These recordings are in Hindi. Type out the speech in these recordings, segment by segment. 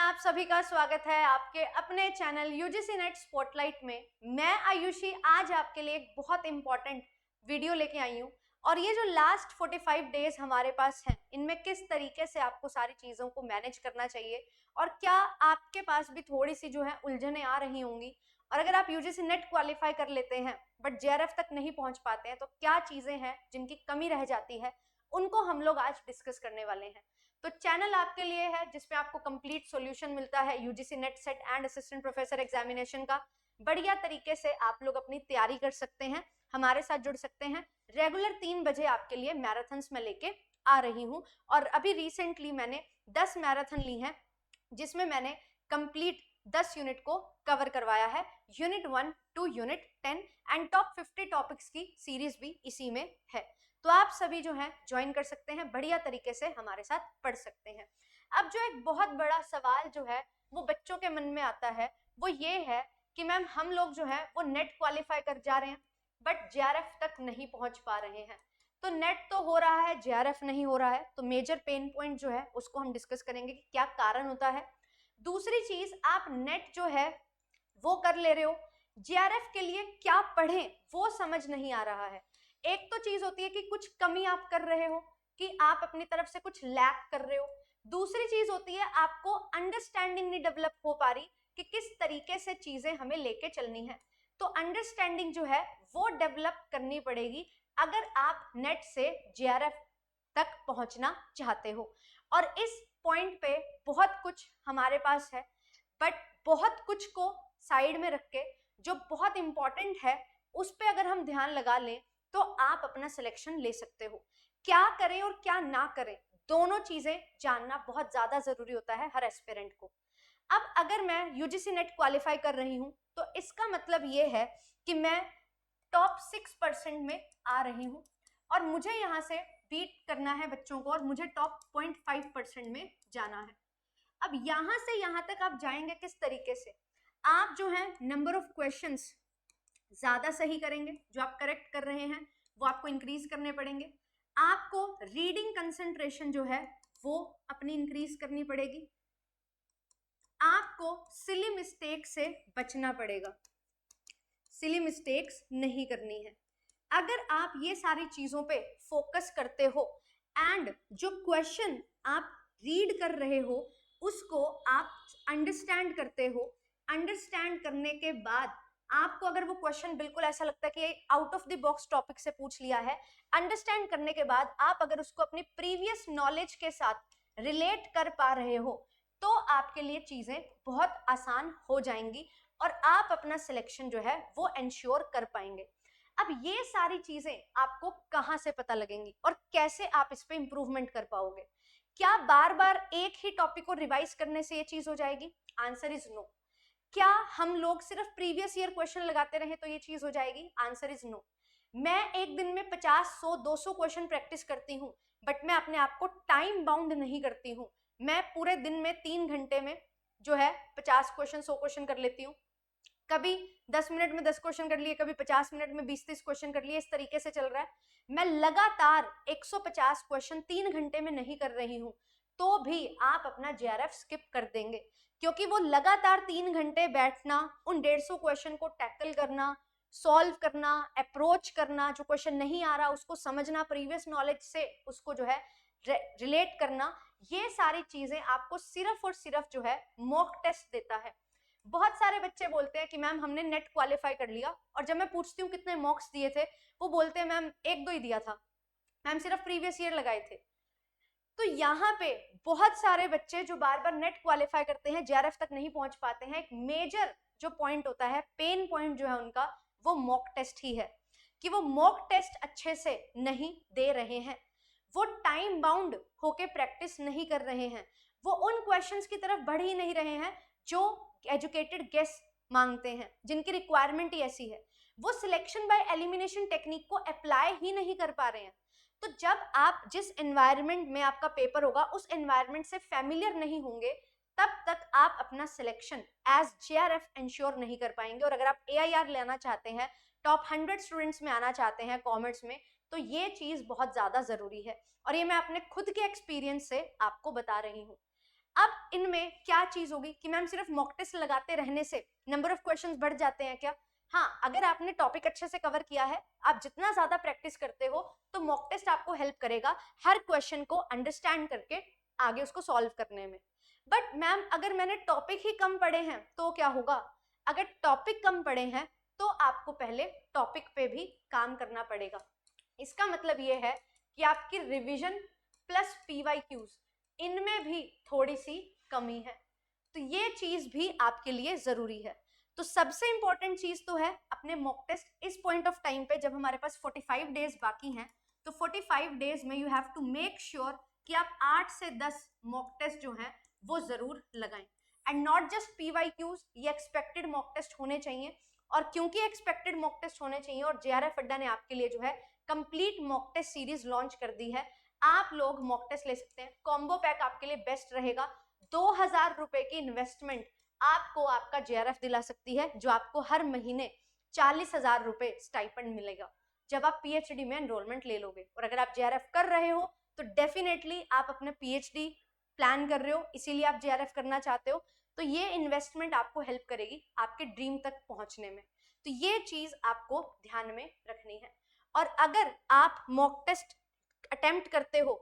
आप सभी का स्वागत है आपके अपने चैनल यूजीसी नेट स्पॉटलाइट में। मैं आयुषी आज आपके लिए एक बहुत इंपॉर्टेंट वीडियो लेके आई हूँ और ये जो लास्ट 45 डेज हमारे पास हैं इनमें किस तरीके से आपको सारी चीज़ों को मैनेज करना चाहिए और क्या आपके पास भी थोड़ी सी जो है उलझनें आ रही होंगी, और अगर आप यूजीसी नेट क्वालिफाई कर लेते हैं बट जेआरएफ तक नहीं पहुंच पाते हैं तो क्या चीज़ें हैं जिनकी कमी रह जाती है, उनको हम लोग आज डिस्कस करने वाले हैं। तो चैनल आपके लिए है जिसमें आपको कंप्लीट सॉल्यूशन मिलता है UGC net set and assistant professor examination का। बढ़िया तरीके से आप लोग अपनी तैयारी कर सकते हैं, हमारे साथ जुड़ सकते हैं। रेगुलर 3 बजे आपके लिए मैराथन्स में लेके आ रही हूँ और अभी रिसेंटली मैंने 10 मैराथन ली हैं जिसमें मैंने कंप्लीट 10 यूनिट को कवर करवाया है, unit 1 to unit 10 and top 50 topics की सीरीज भी इसी में है। तो आप सभी जो है ज्वाइन कर सकते हैं, बढ़िया तरीके से हमारे साथ पढ़ सकते हैं। अब जो एक बहुत बड़ा सवाल जो है वो बच्चों के मन में आता है वो ये है कि मैम हम लोग जो है वो नेट क्वालिफाई कर जा रहे हैं बट जेआरएफ तक नहीं पहुंच पा रहे हैं। तो नेट तो हो रहा है, जेआरएफ नहीं हो रहा है, तो मेजर पेन पॉइंट जो है उसको हम डिस्कस करेंगे कि क्या कारण होता है। दूसरी चीज, आप नेट जो है वो कर ले रहे हो, जेआरएफ के लिए क्या पढ़ें वो समझ नहीं आ रहा है। एक तो चीज होती है कि कुछ कमी आप कर रहे हो, कि आप अपनी तरफ से कुछ लैक कर रहे हो। दूसरी चीज होती है आपको अंडरस्टैंडिंग नहीं डेवलप हो पा रही कि किस तरीके से चीजें हमें लेके चलनी है। तो अंडरस्टैंडिंग जो है वो डेवलप करनी पड़ेगी अगर आप नेट से जेआरएफ तक पहुंचना चाहते हो। और इस पॉइंट पे बहुत कुछ हमारे पास है बट बहुत कुछ को साइड में रख के जो बहुत इंपॉर्टेंट है उस पे अगर हम ध्यान लगा लें तो आप अपना सिलेक्शन ले सकते हो। क्या करें और क्या ना करें, दोनों चीजें जानना बहुत ज्यादा जरूरी होता है हर एस्पिरेंट को। अब अगर मैं यूजीसी नेट क्वालिफाई कर रही हूं तो इसका मतलब ये है कि मैं टॉप 6% में आ रही हूं और मुझे यहां से बीट करना है बच्चों को और मुझे टॉप 0.5% में जाना है। अब यहां से यहां तक आप जाएंगे किस तरीके से, आप जो है नंबर ऑफ क्वेश्चंस ज्यादा सही करेंगे, जो आप करेक्ट कर रहे हैं वो आपको इंक्रीज करने पड़ेंगे। आपको रीडिंग कंसंट्रेशन जो है वो अपनी इंक्रीज करनी पड़ेगी। आपको सिली मिस्टेक से बचना पड़ेगा, सिली मिस्टेक्स नहीं करनी है। अगर आप ये सारी चीजों पे फोकस करते हो एंड जो क्वेश्चन आप रीड कर रहे हो उसको आप अंडरस्टैंड करते हो, अंडरस्टैंड करने के बाद आपको अगर वो क्वेश्चन बिल्कुल ऐसा लगता है कि out of the box topic से पूछ लिया है, अंडरस्टैंड करने के बाद आप अगर उसको अपनी प्रीवियस नॉलेज के साथ रिलेट कर पा रहे हो तो आपके लिए चीजें बहुत आसान हो जाएंगी और आप अपना सिलेक्शन जो है वो एंश्योर कर पाएंगे। अब ये सारी चीजें आपको कहां से पता लगेंगी और कैसे आप इस पे इंप्रूवमेंट कर पाओगे? क्या बार बार एक ही टॉपिक को रिवाइज करने से ये चीज हो जाएगी? Answer is no. क्या हम लोग सिर्फ प्रीवियस ईयर क्वेश्चन लगाते रहे तो ये चीज हो जाएगी? Answer is no. मैं एक दिन में 50, 100, 200 क्वेश्चन प्रैक्टिस करती हूँ बट मैं अपने आप को टाइम बाउंड नहीं करती हूँ। मैं पूरे दिन में 3 घंटे में जो है 50 क्वेश्चन, 100 क्वेश्चन कर लेती हूँ। कभी 10 मिनट में 10 क्वेश्चन कर लिए, कभी 50 मिनट में 20-30 क्वेश्चन कर लिए, इस तरीके से चल रहा है। मैं लगातार 150 क्वेश्चन 3 घंटे में नहीं कर रही हूं तो भी आप अपना जेआरएफ स्किप कर देंगे, क्योंकि वो लगातार 3 घंटे बैठना, उन 150 क्वेश्चन को टैकल करना, सॉल्व करना, अप्रोच करना, जो क्वेश्चन नहीं आ रहा उसको समझना, प्रीवियस नॉलेज से उसको जो है रिलेट करना, ये सारी चीजें आपको सिर्फ और सिर्फ जो है मॉक टेस्ट देता है। बहुत सारे बच्चे बोलते हैं कि मैम हमने नेट क्वालिफाई कर लिया, और जब मैं पूछती हूँ कितने मॉक्स दिए थे वो बोलते हैं मैम 1-2 ही दिया था, मैम सिर्फ प्रीवियस ईयर लगाए थे। तो यहाँ पे बहुत सारे बच्चे जो बार बार नेट क्वालिफाई करते हैं जेआरएफ तक नहीं पहुंच पाते हैं। एक मेजर जो पॉइंट होता है, पेन पॉइंट जो है उनका, वो मॉक टेस्ट ही है कि वो मॉक टेस्ट अच्छे से नहीं दे रहे हैं, वो टाइम बाउंड होके प्रैक्टिस नहीं कर रहे हैं, वो उन क्वेश्चंस की तरफ बढ़ ही नहीं रहे हैं जो एजुकेटेड गेस मांगते हैं, जिनकी रिक्वायरमेंट ही ऐसी है। वो सिलेक्शन बाय एलिमिनेशन टेक्निक को अप्लाई ही नहीं कर पा रहे हैं। तो जब आप जिस एनवायरनमेंट में आपका पेपर होगा उस एनवायरनमेंट से फैमिलियर नहीं होंगे तब तक आप अपना सिलेक्शन एज जेआरएफ इंश्योर नहीं कर पाएंगे। और अगर आप एआईआर लेना चाहते हैं, टॉप 100 स्टूडेंट्स में आना चाहते हैं कॉमर्स में, तो ये चीज बहुत ज्यादा जरूरी है और ये मैं अपने खुद के एक्सपीरियंस से आपको बता रही हूँ। अब अब इनमें क्या चीज होगी कि मैम सिर्फ मॉक टेस्ट लगाते रहने से नंबर ऑफ क्वेश्चंस बढ़ जाते हैं क्या? हाँ, अगर आपने टॉपिक अच्छे से कवर किया है, आप जितना ज्यादा प्रैक्टिस करते हो तो मॉक टेस्ट आपको हेल्प करेगा हर क्वेश्चन को अंडरस्टैंड करके आगे उसको सॉल्व करने में। बट मैम अगर मैंने टॉपिक ही कम पढ़े हैं तो क्या होगा? अगर टॉपिक कम पढ़े हैं तो आपको पहले टॉपिक पे भी काम करना पड़ेगा। इसका मतलब ये है कि आपकी रिवीजन प्लस पीवाईक्यूज इनमें भी थोड़ी सी कमी है, तो ये चीज भी आपके लिए जरूरी है। तो सबसे इंपॉर्टेंट चीज तो है अपने मॉक टेस्ट इस पॉइंट ऑफ टाइम पे, जब हमारे पास 45 डेज बाकी हैं, तो 45 डेज में you have to make sure कि आप 8 से 10 मॉक टेस्ट जो हैं वो जरूर लगाएं। एंड नॉट जस्ट पीवाईक्यूज, ये एक्सपेक्टेड मॉक टेस्ट होने चाहिए। और क्योंकि एक्सपेक्टेड मॉक टेस्ट होने चाहिए और जेआरएफ अड्डा ने आपके लिए जो है complete mock test series launch कर दी है, आप लोग मॉक टेस्ट ले सकते हैं। कॉम्बो पैक आपके लिए बेस्ट रहेगा। 2000 रुपए की इन्वेस्टमेंट आपको आपका जेआरएफ दिला सकती है, जो आपको हर महीने 40,000 रुपए स्टाइपेंड मिलेगा जब आप पीएचडी में एनरोलमेंट ले लोगे। और अगर आप जेआरएफ कर रहे हो तो डेफिनेटली आप अपने पीएचडी प्लान कर रहे हो, इसीलिए आप जेआरएफ करना चाहते हो, तो ये इन्वेस्टमेंट आपको हेल्प करेगी आपके ड्रीम तक पहुंचने में। तो ये चीज आपको ध्यान में रखनी है। और अगर आप मॉक टेस्ट अटेम्प्ट करते हो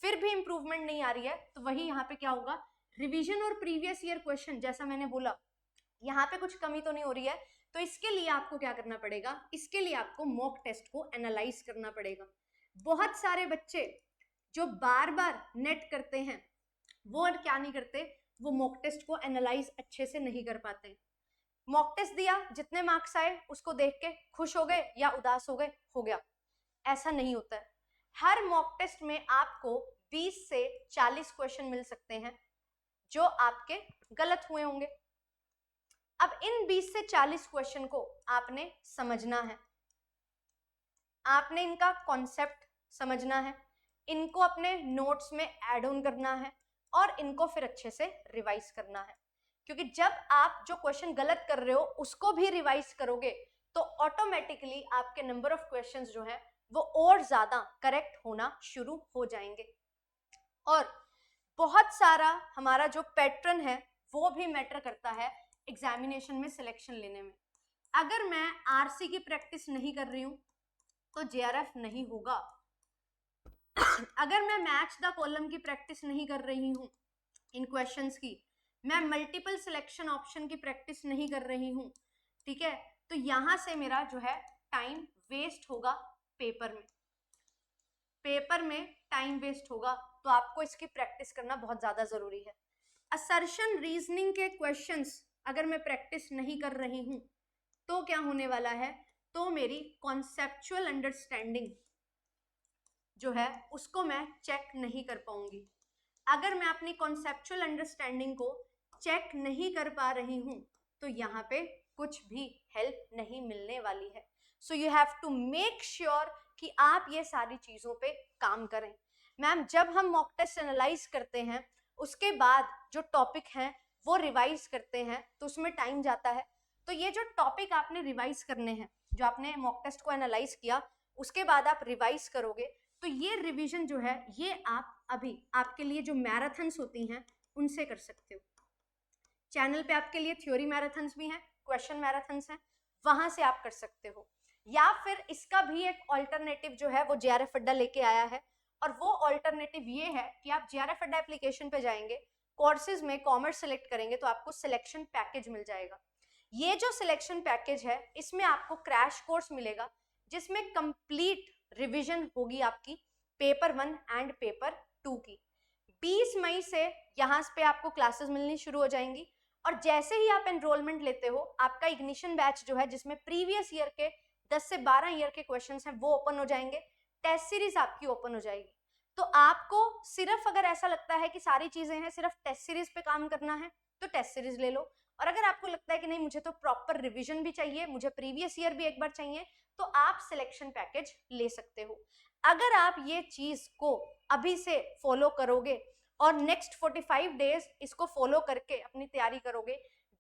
फिर भी इंप्रूवमेंट नहीं आ रही है, तो वही यहाँ पे क्या होगा, रिवीजन और प्रीवियस ईयर क्वेश्चन, जैसा मैंने बोला यहाँ पे कुछ कमी तो नहीं हो रही है, तो इसके लिए आपको क्या करना पड़ेगा, इसके लिए आपको मॉक टेस्ट को एनालाइज करना पड़ेगा। बहुत सारे बच्चे जो बार बार नेट करते हैं वो क्या नहीं करते, वो मॉक टेस्ट को एनालाइज अच्छे से नहीं कर पाते। मॉक टेस्ट दिया, जितने मार्क्स आए उसको देख के खुश हो गए या उदास हो गए, हो गया, ऐसा नहीं होता है। हर मॉक टेस्ट में आपको 20 से 40 क्वेश्चन मिल सकते हैं जो आपके गलत हुए होंगे। अब इन 20 से 40 क्वेश्चन को आपने समझना है, आपने इनका कॉन्सेप्ट समझना है, इनको अपने नोट्स में ऐड ऑन करना है और इनको फिर अच्छे से रिवाइज करना है। क्योंकि जब आप जो क्वेश्चन गलत कर रहे हो उसको भी रिवाइज करोगे तो ऑटोमेटिकली आपके नंबर ऑफ क्वेश्चंस जो है वो और ज्यादा करेक्ट होना शुरू हो जाएंगे। और बहुत सारा हमारा जो पैटर्न है वो भी मैटर करता है एग्जामिनेशन में सिलेक्शन लेने में। अगर मैं आरसी की प्रैक्टिस नहीं कर रही हूं तो जेआरएफ नहीं होगा। अगर मैं मैच द कॉलम की प्रैक्टिस नहीं कर रही हूं इन क्वेश्चंस की, मैं मल्टीपल सिलेक्शन ऑप्शन की प्रैक्टिस नहीं कर रही हूं, ठीक है, तो यहां से मेरा जो है टाइम वेस्ट होगा पेपर में टाइम वेस्ट होगा। तो आपको इसकी प्रैक्टिस करना बहुत ज्यादा जरूरी है। असर्शन रीजनिंग के क्वेश्चंस अगर मैं प्रैक्टिस नहीं कर रही हूं तो क्या होने वाला है, तो मेरी कॉन्सेप्चुअल अंडरस्टैंडिंग जो है उसको मैं चेक नहीं कर पाऊंगी। अगर मैं अपनी कॉन्सेप्चुअल अंडरस्टैंडिंग को चेक नहीं कर पा रही हूं तो यहाँ पे कुछ भी हेल्प नहीं मिलने वाली है। So you have to make sure कि आप ये सारी चीजों पे काम करें। मैम जब हम मॉक टेस्ट एनालाइज करते हैं उसके बाद जो टॉपिक हैं वो रिवाइज करते हैं तो उसमें टाइम जाता है। तो ये जो टॉपिक आपने रिवाइज करने हैं, जो आपने मॉक टेस्ट को एनालाइज किया उसके बाद आप रिवाइज करोगे, तो ये रिवीजन जो है ये आप अभी आपके लिए जो मैराथन्स होती हैं उनसे कर सकते हो। चैनल पे आपके लिए थ्योरी मैराथन्स भी हैं, क्वेश्चन मैराथन्स हैं, वहां से आप कर सकते हो। या फिर इसका भी एक ऑल्टरनेटिव जो है वो जेआरएफ अड्डा लेके आया है, और वो ऑल्टरनेटिव ये है कि आप जेआरएफ अड्डा एप्लीकेशन पे जाएंगे, कोर्सेज में कॉमर्स सेलेक्ट करेंगे तो आपको सिलेक्शन पैकेज मिल जाएगा। ये जो सिलेक्शन पैकेज है इसमें आपको क्रैश कोर्स मिलेगा जिसमें कंप्लीट रिवीजन होगी आपकी पेपर 1 एंड पेपर 2 की। 20 मई से यहाँ पे आपको क्लासेस मिलनी शुरू हो जाएंगी, और जैसे ही आप एनरोलमेंट लेते हो आपका इग्निशन बैच जो है जिसमें प्रीवियस ईयर के 10 से 12 ईयर के क्वेश्चंस हैं वो ओपन हो जाएंगे, टेस्ट सीरीज आपकी ओपन हो जाएगी। तो आपको सिर्फ अगर ऐसा लगता है कि सारी चीजें हैं सिर्फ टेस्ट सीरीज पे काम करना है तो टेस्ट सीरीज ले लो, और अगर आपको लगता है कि नहीं मुझे तो प्रॉपर रिवीजन भी चाहिए, मुझे प्रीवियस ईयर भी एक बार चाहिए, तो आप सिलेक्शन पैकेज ले सकते हो। अगर आप ये चीज को अभी से फॉलो करोगे और नेक्स्ट 45 डेज इसको फॉलो करके अपनी तैयारी करोगे,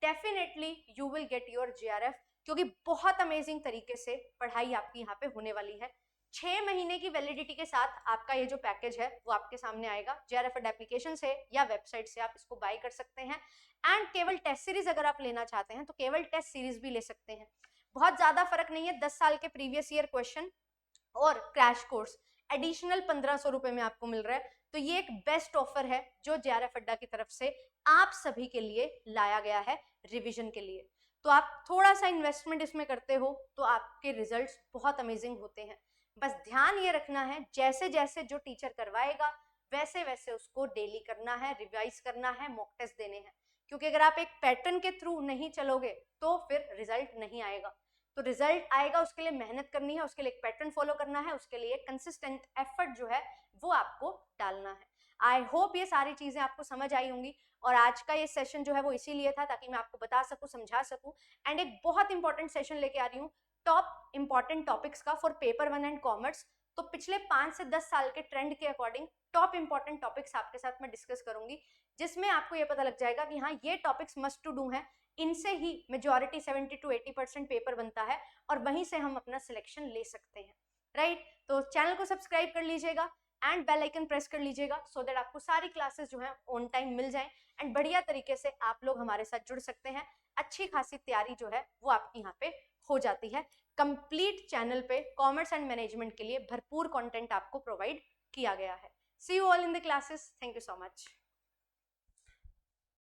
definitely you will get your JRF, क्योंकि बहुत अमेजिंग तरीके से पढ़ाई आपकी यहाँ पे होने वाली है। 6 महीने की वैलिडिटी के साथ आपका ये जो पैकेज है वो आपके सामने आएगा। JRF एप्लीकेशन से या वेबसाइट से आप इसको बाय कर सकते हैं। एंड केवल टेस्ट सीरीज अगर आप लेना चाहते हैं तो केवल टेस्ट सीरीज भी ले सकते हैं। बहुत ज्यादा फर्क नहीं है, 10 साल के प्रीवियस ईयर क्वेश्चन और क्रैश कोर्स एडिशनल 1500 रुपए में आपको मिल रहा है। तो ये एक बेस्ट ऑफर है जो JRF अड्डा की तरफ से आप सभी के लिए लाया गया है रिवीजन के लिए। तो आप थोड़ा सा इन्वेस्टमेंट इसमें करते हो तो आपके रिजल्ट्स बहुत अमेजिंग होते हैं। बस ध्यान ये रखना है, जैसे जैसे जो टीचर करवाएगा वैसे वैसे उसको डेली करना है, रिवाइज करना है, मॉक टेस्ट देने हैं। क्योंकि अगर आप एक पैटर्न के थ्रू नहीं चलोगे तो फिर रिजल्ट नहीं आएगा। तो रिजल्ट आएगा उसके लिए मेहनत करनी है, उसके लिए एक पैटर्न फॉलो करना है, उसके लिए कंसिस्टेंट एफर्ट जो है वो आपको डालना है। आई होप ये सारी चीजें आपको समझ आई होंगी। और आज का ये सेशन जो है वो इसीलिए था ताकि मैं आपको बता सकूं, समझा सकूं। एंड एक बहुत इंपॉर्टेंट सेशन लेके आ रही हूँ टॉप इंपॉर्टेंट टॉपिक्स का फॉर पेपर 1 एंड कॉमर्स। तो पिछले 5 से 10 साल के ट्रेंड के अकॉर्डिंग टॉप इंपॉर्टेंट टॉपिक्स आपके साथ मैं डिस्कस करूंगी, जिसमें आपको ये पता लग जाएगा कि हाँ ये टॉपिक्स मस्ट टू डू हैं, इनसे ही मेजॉरिटी 70 to 80% पेपर बनता है और वहीं से हम अपना सिलेक्शन ले सकते हैं। राइट, तो चैनल को सब्सक्राइब कर लीजिएगा एंड बेल आइकन प्रेस कर लीजिएगा सो दैट आपको सारी क्लासेस जो है ऑन टाइम मिल जाएं एंड बढ़िया तरीके से आप लोग हमारे साथ जुड़ सकते हैं। अच्छी खासी तैयारी जो है वो आपकी यहाँ पे हो जाती है। कंप्लीट चैनल पे कॉमर्स एंड मैनेजमेंट के लिए भरपूर कंटेंट आपको प्रोवाइड किया गया है। See you all in the classes. Thank you so much.